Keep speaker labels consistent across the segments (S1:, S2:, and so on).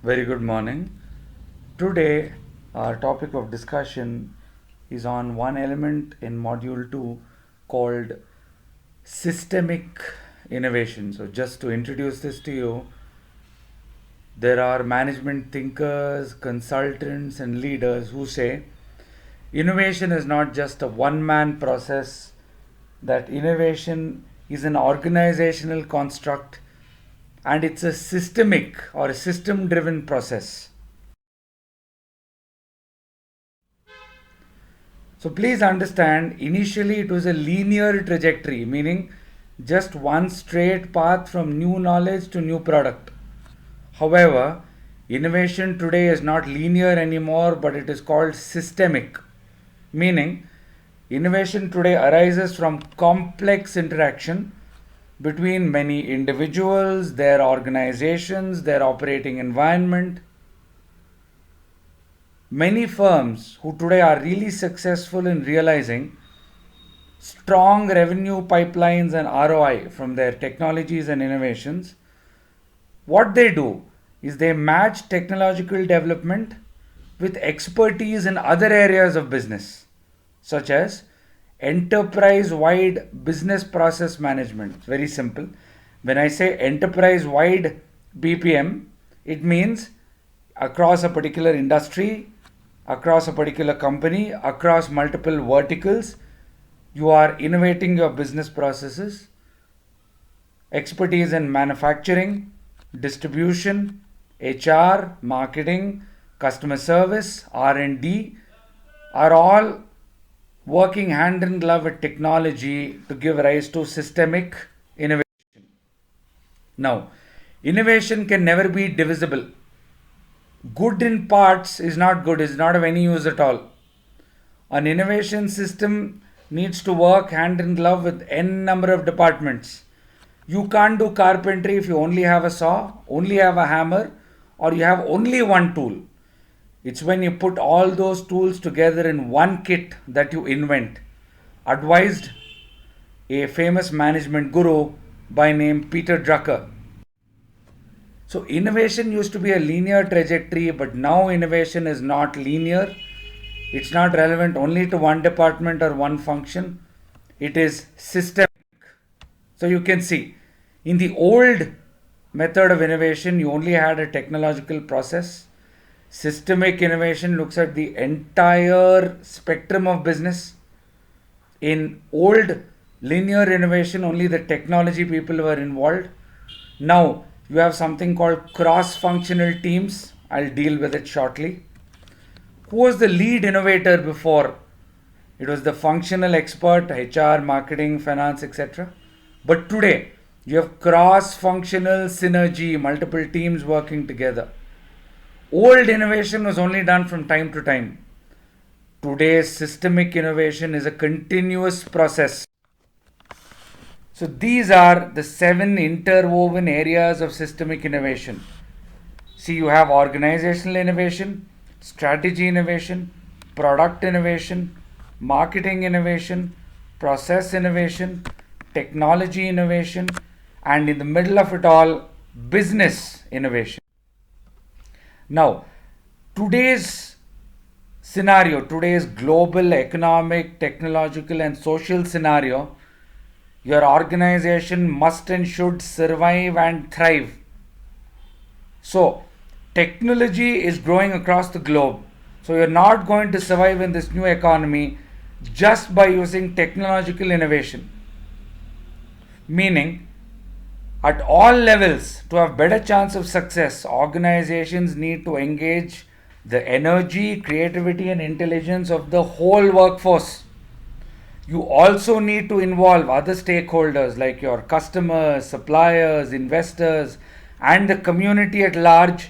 S1: Very good morning. Today, our topic of discussion is on one element in Module 2 called systemic innovation. So, just to introduce this to you, there are management thinkers, consultants, and leaders who say innovation is not just a one man process, that innovation is an organizational construct and it's a systemic or a system driven process. So please understand, initially it was a linear trajectory, meaning just one straight path from new knowledge to new product. However, innovation today is not linear anymore, but it is called systemic, meaning innovation today arises from complex interaction between many individuals, their organizations, their operating environment. Many firms who today are really successful in realizing strong revenue pipelines and ROI from their technologies and innovations, what they do is they match technological development with expertise in other areas of business, such as enterprise wide business process management. It's very simple. When I say enterprise wide BPM, it means across a particular industry, across a particular company, across multiple verticals, you are innovating your business processes. Expertise in manufacturing, distribution, HR, marketing, customer service, R&D are all working hand in glove with technology to give rise to systemic innovation. Now, innovation can never be divisible. Good in parts is not good, is not of any use at all. An innovation system needs to work hand in glove with n number of departments. You can't do carpentry if you only have a saw, only have a hammer, or you have only one tool. It's when you put all those tools together in one kit that you invent. Advised a famous management guru by name Peter Drucker. So innovation used to be a linear trajectory, but now innovation is not linear. It's not relevant only to one department or one function. It is systemic. So you can see in the old method of innovation, you only had a technological process. Systemic innovation looks at the entire spectrum of business. In old linear innovation, only the technology people were involved. Now you have something called cross functional teams. I'll deal with it shortly. Who was the lead innovator before? It was the functional expert, HR, marketing, finance, etc. But today, you have cross functional synergy, multiple teams working together. Old innovation was only done from time to time. Today's systemic innovation is a continuous process. So, these are the 7 interwoven areas of systemic innovation. See, you have organizational innovation, strategy innovation, product innovation, marketing innovation, process innovation, technology innovation, and in the middle of it all, business innovation. Now, today's scenario, today's global economic, technological, and social scenario, your organization must and should survive and thrive. So, technology is growing across the globe. So, you're not going to survive in this new economy just by using technological innovation. Meaning, at all levels, to have better chance of success, organizations need to engage the energy, creativity, and intelligence of the whole workforce. You also need to involve other stakeholders like your customers, suppliers, investors, and the community at large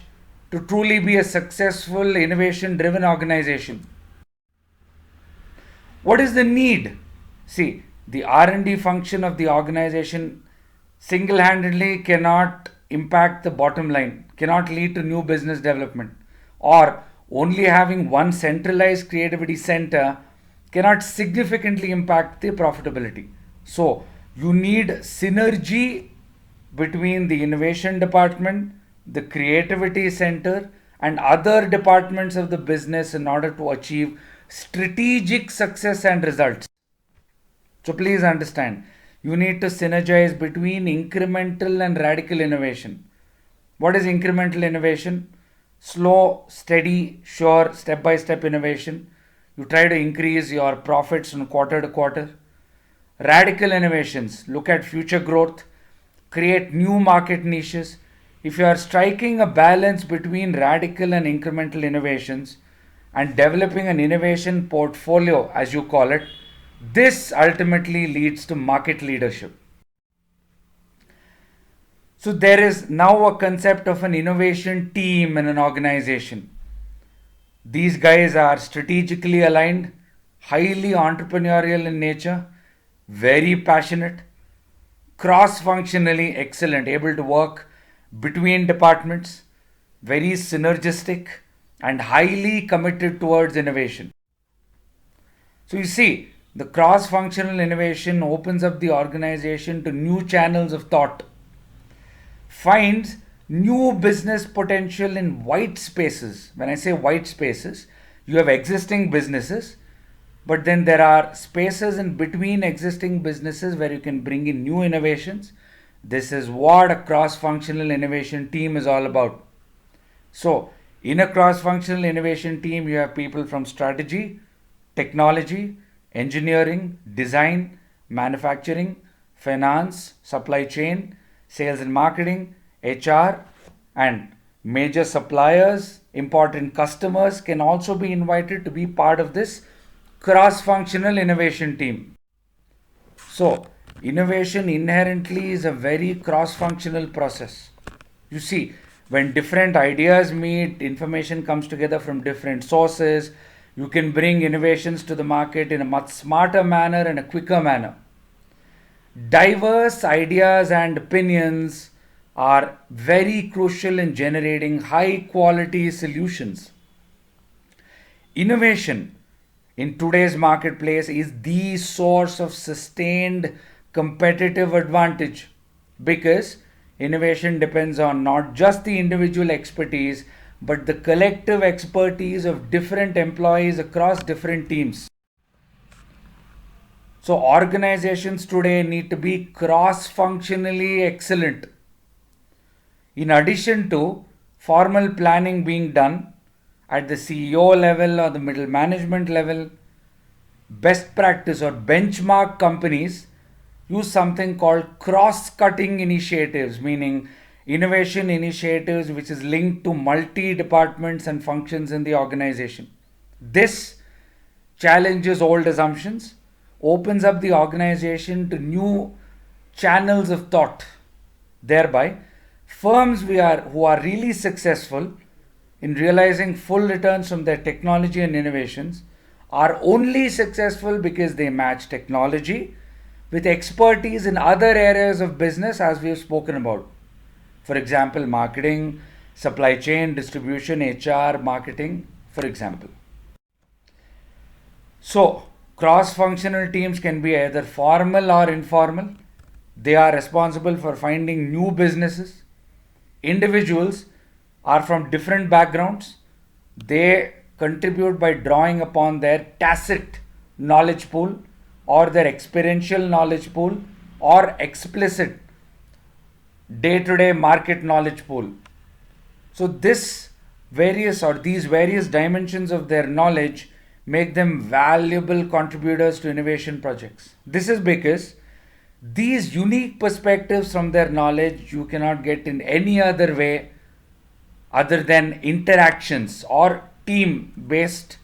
S1: to truly be a successful innovation driven organization. What is the need? See, the R&D function of the organization single-handedly cannot impact the bottom line, cannot lead to new business development, or only having one centralized creativity center cannot significantly impact the profitability. So, you need synergy between the innovation department, the creativity center, and other departments of the business in order to achieve strategic success and results. So please understand, you need to synergize between incremental and radical innovation. What is incremental innovation? Slow, steady, sure, step by step innovation. You try to increase your profits from quarter to quarter. Radical innovations, look at future growth, create new market niches. If you are striking a balance between radical and incremental innovations and developing an innovation portfolio, as you call it, this ultimately leads to market leadership. So, there is now a concept of an innovation team in an organization. These guys are strategically aligned, highly entrepreneurial in nature, very passionate, cross functionally excellent, able to work between departments, very synergistic, and highly committed towards innovation. So, you see, the cross functional innovation opens up the organization to new channels of thought, finds new business potential in white spaces. When I say white spaces, you have existing businesses, but then there are spaces in between existing businesses where you can bring in new innovations. This is what a cross functional innovation team is all about. So, in a cross functional innovation team, you have people from strategy, technology, engineering, design, manufacturing, finance, supply chain, sales and marketing, HR, and major suppliers, important customers can also be invited to be part of this cross functional innovation team. So, innovation inherently is a very cross functional process. You see, when different ideas meet, information comes together from different sources, you can bring innovations to the market in a much smarter manner and a quicker manner. Diverse ideas and opinions are very crucial in generating high quality solutions. Innovation in today's marketplace is the source of sustained competitive advantage because innovation depends on not just the individual expertise but the collective expertise of different employees across different teams. So, organizations today need to be cross functionally excellent. In addition to formal planning being done at the CEO level or the middle management level, best practice or benchmark companies use something called cross cutting initiatives, meaning innovation initiatives which is linked to multi departments and functions in the organization. This challenges old assumptions, opens up the organization to new channels of thought. Thereby, firms who are really successful in realizing full returns from their technology and innovations are only successful because they match technology with expertise in other areas of business as we have spoken about. For example, marketing, supply chain, distribution, HR, marketing, for example. So, cross functional teams can be either formal or informal. They are responsible for finding new businesses. Individuals are from different backgrounds. They contribute by drawing upon their tacit knowledge pool or their experiential knowledge pool or explicit day to day market knowledge pool. So, these various dimensions of their knowledge make them valuable contributors to innovation projects. This is because these unique perspectives from their knowledge you cannot get in any other way other than interactions or team based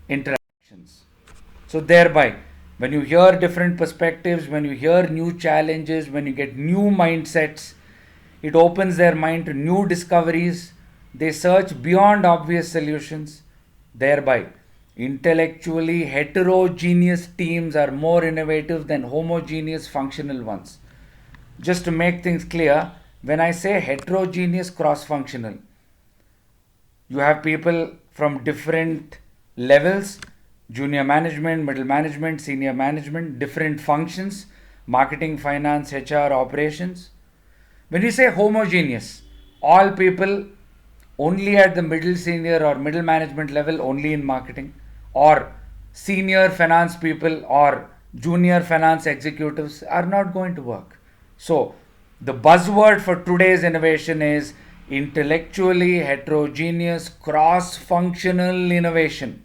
S1: interactions. So, thereby, when you hear different perspectives, when you hear new challenges, when you get new mindsets, it opens their mind to new discoveries. They search beyond obvious solutions. Thereby, intellectually heterogeneous teams are more innovative than homogeneous functional ones. Just to make things clear, when I say heterogeneous cross functional, you have people from different levels: junior management, middle management, senior management, different functions: marketing, finance, HR, operations. When you say homogeneous, all people only at the middle senior or middle management level only in marketing, or senior finance people or junior finance executives are not going to work. So the buzzword for today's innovation is intellectually heterogeneous cross functional innovation.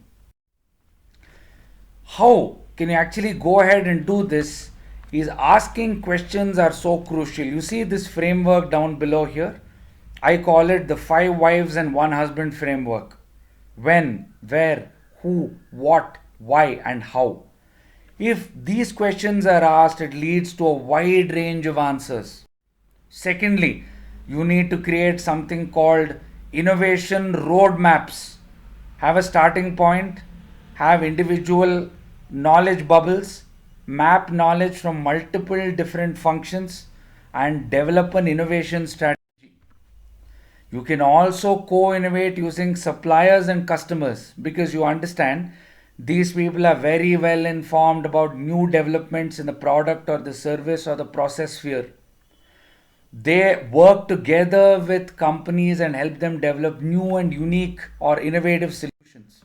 S1: How can you actually go ahead and do this is asking questions are so crucial. You see this framework down below here? I call it the 5 wives and 1 husband framework. When, where, who, what, why, and how. If these questions are asked, it leads to a wide range of answers. Secondly, you need to create something called innovation roadmaps. Have a starting point, have individual knowledge bubbles, map knowledge from multiple different functions, and develop an innovation strategy. You can also co innovate using suppliers and customers because you understand these people are very well informed about new developments in the product or the service or the process sphere. They work together with companies and help them develop new and unique or innovative solutions.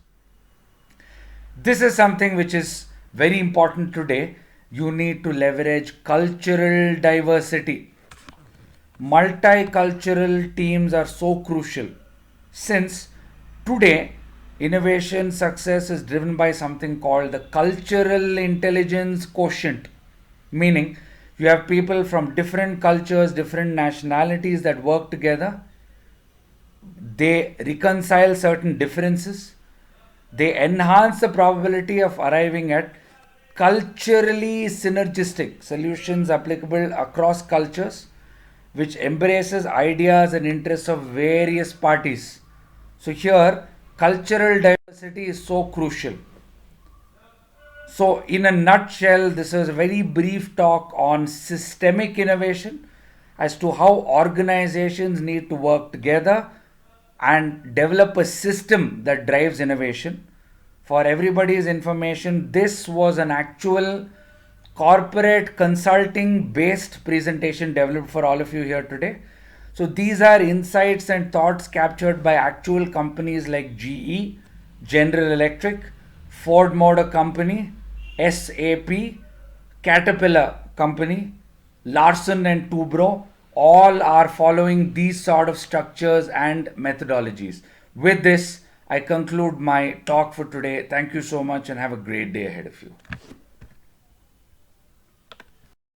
S1: This is something which is very important today. You need to leverage cultural diversity. Multicultural teams are so crucial since today innovation success is driven by something called the cultural intelligence quotient, meaning you have people from different cultures, different nationalities that work together. They reconcile certain differences. They enhance the probability of arriving at culturally synergistic solutions applicable across cultures, which embraces ideas and interests of various parties. So, here, cultural diversity is so crucial. So, in a nutshell, this is a very brief talk on systemic innovation as to how organizations need to work together and develop a system that drives innovation. For everybody's information, this was an actual corporate consulting based presentation developed for all of you here today. So, these are insights and thoughts captured by actual companies like GE, General Electric, Ford Motor Company, SAP, Caterpillar Company, Larsen and Toubro. All are following these sort of structures and methodologies. With this, I conclude my talk for today. Thank you so much and have a great day ahead of you.